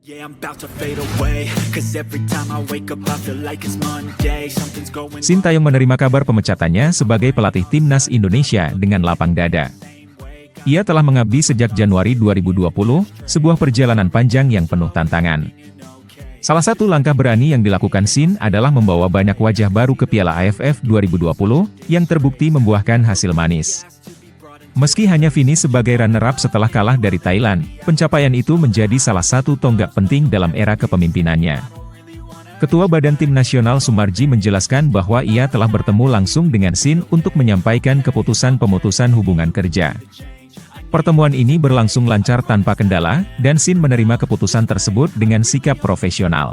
Yeah, I'm about to fade away, 'cause every time I wake up I feel like it's Monday, something's going Sintayong menerima kabar pemecatannya sebagai pelatih timnas Indonesia dengan lapang dada. Ia telah mengabdi sejak Januari 2020, sebuah perjalanan panjang yang penuh tantangan. Salah satu langkah berani yang dilakukan Sin adalah membawa banyak wajah baru ke Piala AFF 2020, yang terbukti membuahkan hasil manis. Meski hanya finish sebagai runner-up setelah kalah dari Thailand, pencapaian itu menjadi salah satu tonggak penting dalam era kepemimpinannya. Ketua Badan Tim Nasional Sumarji menjelaskan bahwa ia telah bertemu langsung dengan Sin untuk menyampaikan keputusan pemutusan hubungan kerja. Pertemuan ini berlangsung lancar tanpa kendala, dan Sin menerima keputusan tersebut dengan sikap profesional.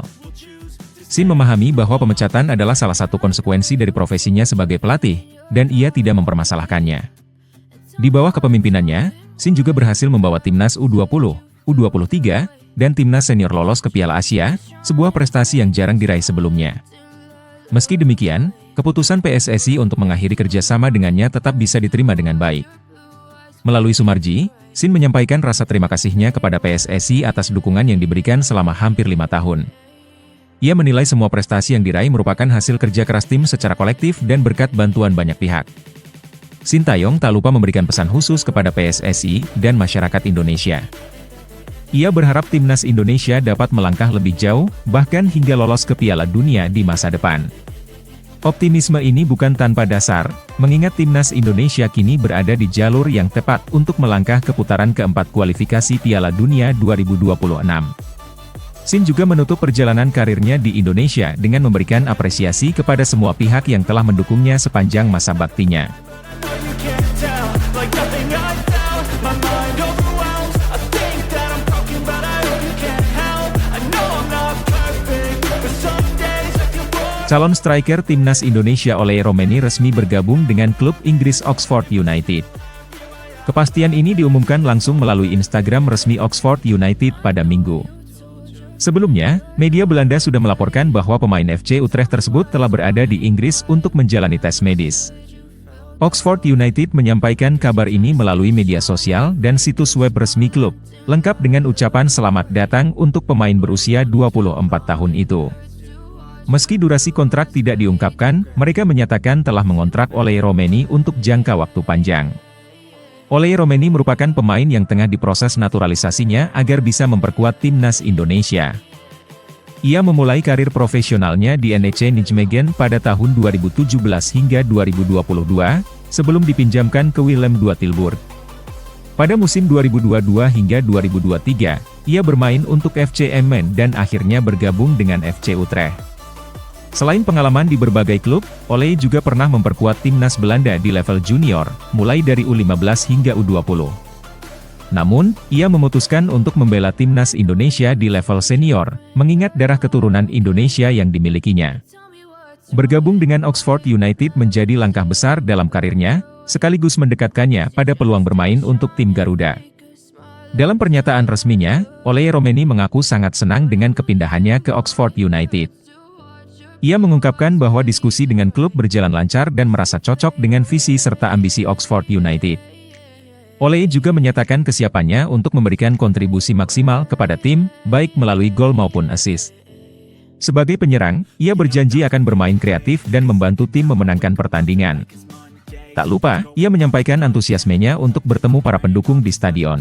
Sin memahami bahwa pemecatan adalah salah satu konsekuensi dari profesinya sebagai pelatih, dan ia tidak mempermasalahkannya. Di bawah kepemimpinannya, Sin juga berhasil membawa timnas U20, U23, dan timnas senior lolos ke Piala Asia, sebuah prestasi yang jarang diraih sebelumnya. Meski demikian, keputusan PSSI untuk mengakhiri kerjasama dengannya tetap bisa diterima dengan baik. Melalui Sumarji, Sin menyampaikan rasa terima kasihnya kepada PSSI atas dukungan yang diberikan selama hampir 5 tahun. Ia menilai semua prestasi yang diraih merupakan hasil kerja keras tim secara kolektif dan berkat bantuan banyak pihak. Sintayong tak lupa memberikan pesan khusus kepada PSSI dan masyarakat Indonesia. Ia berharap timnas Indonesia dapat melangkah lebih jauh, bahkan hingga lolos ke Piala Dunia di masa depan. Optimisme ini bukan tanpa dasar, mengingat timnas Indonesia kini berada di jalur yang tepat untuk melangkah ke putaran keempat kualifikasi Piala Dunia 2026. Sin juga menutup perjalanan karirnya di Indonesia dengan memberikan apresiasi kepada semua pihak yang telah mendukungnya sepanjang masa baktinya. Calon striker timnas Indonesia Oleh Romeni resmi bergabung dengan klub Inggris Oxford United. Kepastian ini diumumkan langsung melalui Instagram resmi Oxford United pada Minggu. Sebelumnya, media Belanda sudah melaporkan bahwa pemain FC Utrecht tersebut telah berada di Inggris untuk menjalani tes medis. Oxford United menyampaikan kabar ini melalui media sosial dan situs web resmi klub, lengkap dengan ucapan selamat datang untuk pemain berusia 24 tahun itu. Meski durasi kontrak tidak diungkapkan, mereka menyatakan telah mengontrak Oleh Romeni untuk jangka waktu panjang. Oleh Romeni merupakan pemain yang tengah diproses naturalisasinya agar bisa memperkuat timnas Indonesia. Ia memulai karir profesionalnya di NEC Nijmegen pada tahun 2017 hingga 2022, sebelum dipinjamkan ke Willem II Tilburg. Pada musim 2022 hingga 2023, ia bermain untuk FC Emmen dan akhirnya bergabung dengan FC Utrecht. Selain pengalaman di berbagai klub, Oleh juga pernah memperkuat timnas Belanda di level junior, mulai dari U15 hingga U20. Namun, ia memutuskan untuk membela timnas Indonesia di level senior, mengingat darah keturunan Indonesia yang dimilikinya. Bergabung dengan Oxford United menjadi langkah besar dalam karirnya, sekaligus mendekatkannya pada peluang bermain untuk tim Garuda. Dalam pernyataan resminya, Oleh Romeni mengaku sangat senang dengan kepindahannya ke Oxford United. Ia mengungkapkan bahwa diskusi dengan klub berjalan lancar dan merasa cocok dengan visi serta ambisi Oxford United. Oleh juga menyatakan kesiapannya untuk memberikan kontribusi maksimal kepada tim, baik melalui gol maupun assist. Sebagai penyerang, ia berjanji akan bermain kreatif dan membantu tim memenangkan pertandingan. Tak lupa, ia menyampaikan antusiasmenya untuk bertemu para pendukung di stadion.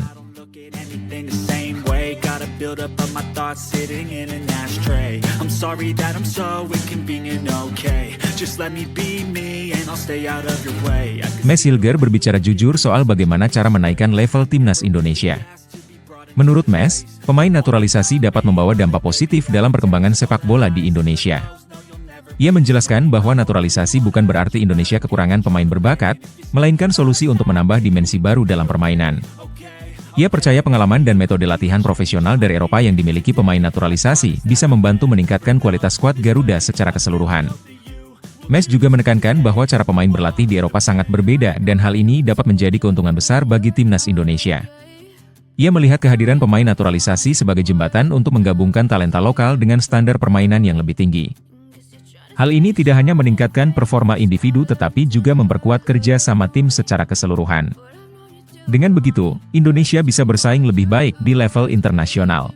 Mes Hilger berbicara jujur soal bagaimana cara menaikkan level timnas Indonesia. Menurut Mes, pemain naturalisasi dapat membawa dampak positif dalam perkembangan sepak bola di Indonesia. Ia menjelaskan bahwa naturalisasi bukan berarti Indonesia kekurangan pemain berbakat, melainkan solusi untuk menambah dimensi baru dalam permainan. Ia percaya pengalaman dan metode latihan profesional dari Eropa yang dimiliki pemain naturalisasi bisa membantu meningkatkan kualitas skuad Garuda secara keseluruhan. Mes juga menekankan bahwa cara pemain berlatih di Eropa sangat berbeda dan hal ini dapat menjadi keuntungan besar bagi timnas Indonesia. Ia melihat kehadiran pemain naturalisasi sebagai jembatan untuk menggabungkan talenta lokal dengan standar permainan yang lebih tinggi. Hal ini tidak hanya meningkatkan performa individu tetapi juga memperkuat kerja sama tim secara keseluruhan. Dengan begitu, Indonesia bisa bersaing lebih baik di level internasional.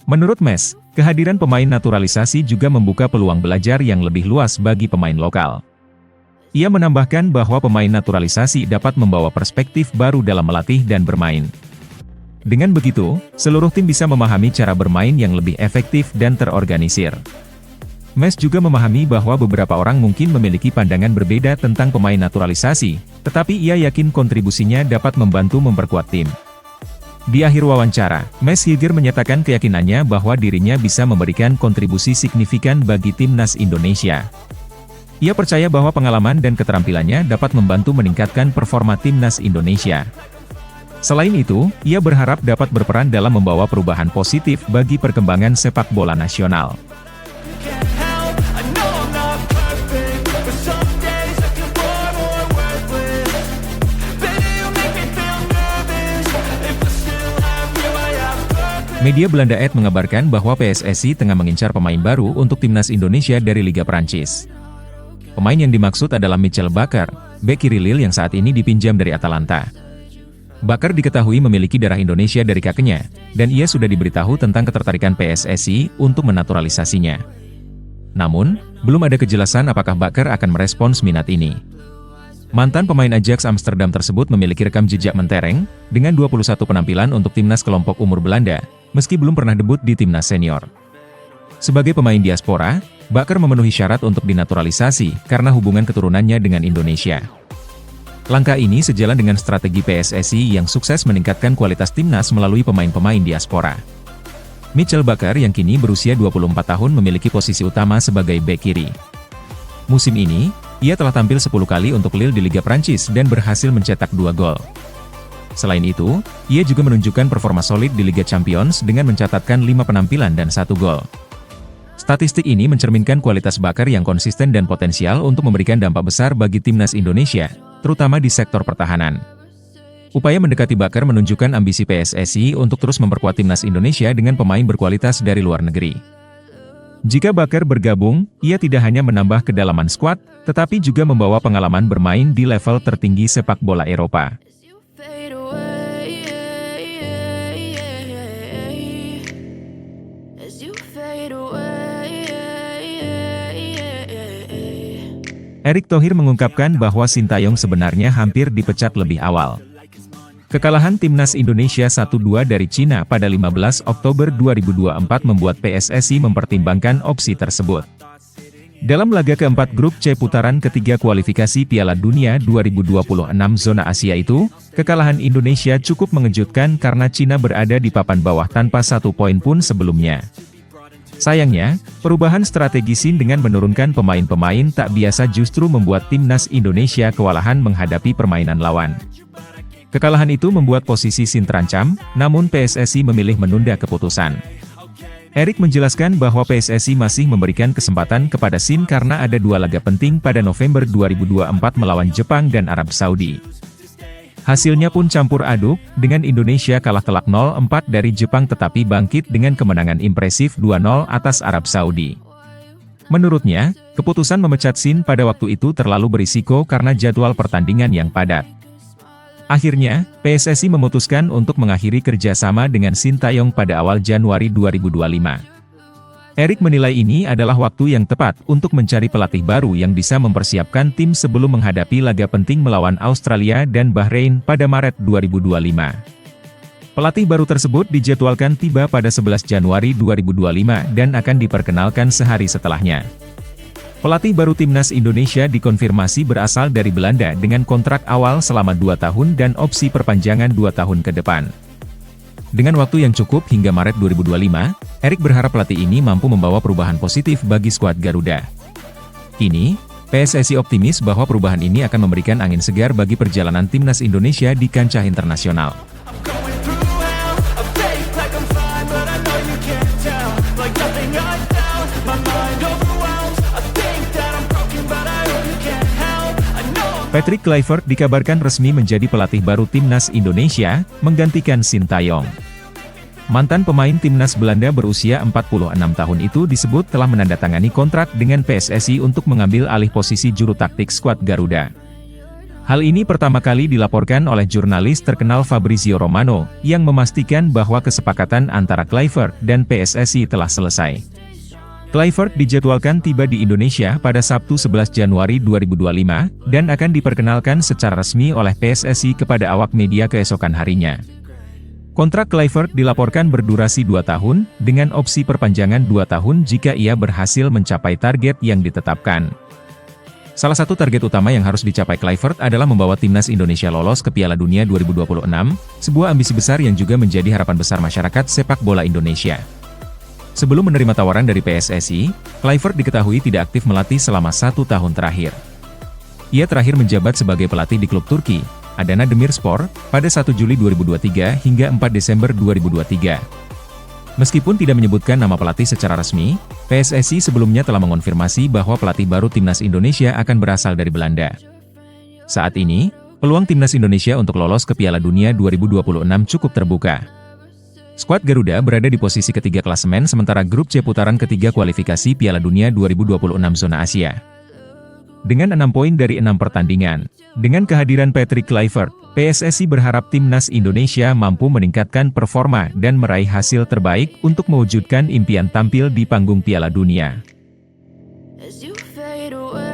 Menurut Mes, kehadiran pemain naturalisasi juga membuka peluang belajar yang lebih luas bagi pemain lokal. Ia menambahkan bahwa pemain naturalisasi dapat membawa perspektif baru dalam melatih dan bermain. Dengan begitu, seluruh tim bisa memahami cara bermain yang lebih efektif dan terorganisir. Mes juga memahami bahwa beberapa orang mungkin memiliki pandangan berbeda tentang pemain naturalisasi, tetapi ia yakin kontribusinya dapat membantu memperkuat tim. Di akhir wawancara, Mes Hilger menyatakan keyakinannya bahwa dirinya bisa memberikan kontribusi signifikan bagi timnas Indonesia. Ia percaya bahwa pengalaman dan keterampilannya dapat membantu meningkatkan performa timnas Indonesia. Selain itu, ia berharap dapat berperan dalam membawa perubahan positif bagi perkembangan sepak bola nasional. Media Belanda Ed mengabarkan bahwa PSSI tengah mengincar pemain baru untuk timnas Indonesia dari Liga Prancis. Pemain yang dimaksud adalah Michel Bakker, bek kiri Lille yang saat ini dipinjam dari Atalanta. Bakker diketahui memiliki darah Indonesia dari kakeknya, dan ia sudah diberitahu tentang ketertarikan PSSI untuk menaturalisasinya. Namun, belum ada kejelasan apakah Bakker akan merespons minat ini. Mantan pemain Ajax Amsterdam tersebut memiliki rekam jejak mentereng, dengan 21 penampilan untuk timnas kelompok umur Belanda, meski belum pernah debut di timnas senior. Sebagai pemain diaspora, Bakker memenuhi syarat untuk dinaturalisasi karena hubungan keturunannya dengan Indonesia. Langkah ini sejalan dengan strategi PSSI yang sukses meningkatkan kualitas timnas melalui pemain-pemain diaspora. Michel Bakker yang kini berusia 24 tahun memiliki posisi utama sebagai bek kiri. Musim ini, ia telah tampil 10 kali untuk Lille di Liga Prancis dan berhasil mencetak 2 gol. Selain itu, ia juga menunjukkan performa solid di Liga Champions dengan mencatatkan 5 penampilan dan 1 gol. Statistik ini mencerminkan kualitas Bakker yang konsisten dan potensial untuk memberikan dampak besar bagi timnas Indonesia, terutama di sektor pertahanan. Upaya mendekati Bakker menunjukkan ambisi PSSI untuk terus memperkuat timnas Indonesia dengan pemain berkualitas dari luar negeri. Jika Bakker bergabung, ia tidak hanya menambah kedalaman skuad, tetapi juga membawa pengalaman bermain di level tertinggi sepak bola Eropa. Erick Thohir mengungkapkan bahwa Sintayong sebenarnya hampir dipecat lebih awal. Kekalahan timnas Indonesia 1-2 dari Cina pada 15 Oktober 2024 membuat PSSI mempertimbangkan opsi tersebut. Dalam laga keempat grup C putaran ketiga kualifikasi Piala Dunia 2026 zona Asia itu, kekalahan Indonesia cukup mengejutkan karena Cina berada di papan bawah tanpa 1 poin pun sebelumnya. Sayangnya, perubahan strategi Sin dengan menurunkan pemain-pemain tak biasa justru membuat timnas Indonesia kewalahan menghadapi permainan lawan. Kekalahan itu membuat posisi Sin terancam, namun PSSI memilih menunda keputusan. Erick menjelaskan bahwa PSSI masih memberikan kesempatan kepada Sin karena ada 2 laga penting pada November 2024 melawan Jepang dan Arab Saudi. Hasilnya pun campur aduk, dengan Indonesia kalah telak 0-4 dari Jepang tetapi bangkit dengan kemenangan impresif 2-0 atas Arab Saudi. Menurutnya, keputusan memecat Sin pada waktu itu terlalu berisiko karena jadwal pertandingan yang padat. Akhirnya, PSSI memutuskan untuk mengakhiri kerjasama dengan Sintayong pada awal Januari 2025. Erick menilai ini adalah waktu yang tepat untuk mencari pelatih baru yang bisa mempersiapkan tim sebelum menghadapi laga penting melawan Australia dan Bahrain pada Maret 2025. Pelatih baru tersebut dijadwalkan tiba pada 11 Januari 2025 dan akan diperkenalkan sehari setelahnya. Pelatih baru timnas Indonesia dikonfirmasi berasal dari Belanda dengan kontrak awal selama 2 tahun dan opsi perpanjangan 2 tahun ke depan. Dengan waktu yang cukup hingga Maret 2025, Erick berharap pelatih ini mampu membawa perubahan positif bagi skuad Garuda. Kini, PSSI optimis bahwa perubahan ini akan memberikan angin segar bagi perjalanan timnas Indonesia di kancah internasional. Patrick Kluivert dikabarkan resmi menjadi pelatih baru timnas Indonesia, menggantikan Sintayong. Mantan pemain timnas Belanda berusia 46 tahun itu disebut telah menandatangani kontrak dengan PSSI untuk mengambil alih posisi juru taktik skuad Garuda. Hal ini pertama kali dilaporkan oleh jurnalis terkenal Fabrizio Romano, yang memastikan bahwa kesepakatan antara Kluivert dan PSSI telah selesai. Kluivert dijadwalkan tiba di Indonesia pada Sabtu 11 Januari 2025, dan akan diperkenalkan secara resmi oleh PSSI kepada awak media keesokan harinya. Kontrak Kluivert dilaporkan berdurasi 2 tahun, dengan opsi perpanjangan 2 tahun jika ia berhasil mencapai target yang ditetapkan. Salah satu target utama yang harus dicapai Kluivert adalah membawa timnas Indonesia lolos ke Piala Dunia 2026, sebuah ambisi besar yang juga menjadi harapan besar masyarakat sepak bola Indonesia. Sebelum menerima tawaran dari PSSI, Kluivert diketahui tidak aktif melatih selama 1 tahun terakhir. Ia terakhir menjabat sebagai pelatih di klub Turki, Adana Demirspor, pada 1 Juli 2023 hingga 4 Desember 2023. Meskipun tidak menyebutkan nama pelatih secara resmi, PSSI sebelumnya telah mengonfirmasi bahwa pelatih baru timnas Indonesia akan berasal dari Belanda. Saat ini, peluang timnas Indonesia untuk lolos ke Piala Dunia 2026 cukup terbuka. Skuad Garuda berada di posisi ketiga klasemen sementara grup C putaran ketiga kualifikasi Piala Dunia 2026 zona Asia. Dengan 6 poin dari 6 pertandingan, dengan kehadiran Patrick Kluivert, PSSI berharap timnas Indonesia mampu meningkatkan performa dan meraih hasil terbaik untuk mewujudkan impian tampil di panggung Piala Dunia. As you fade away.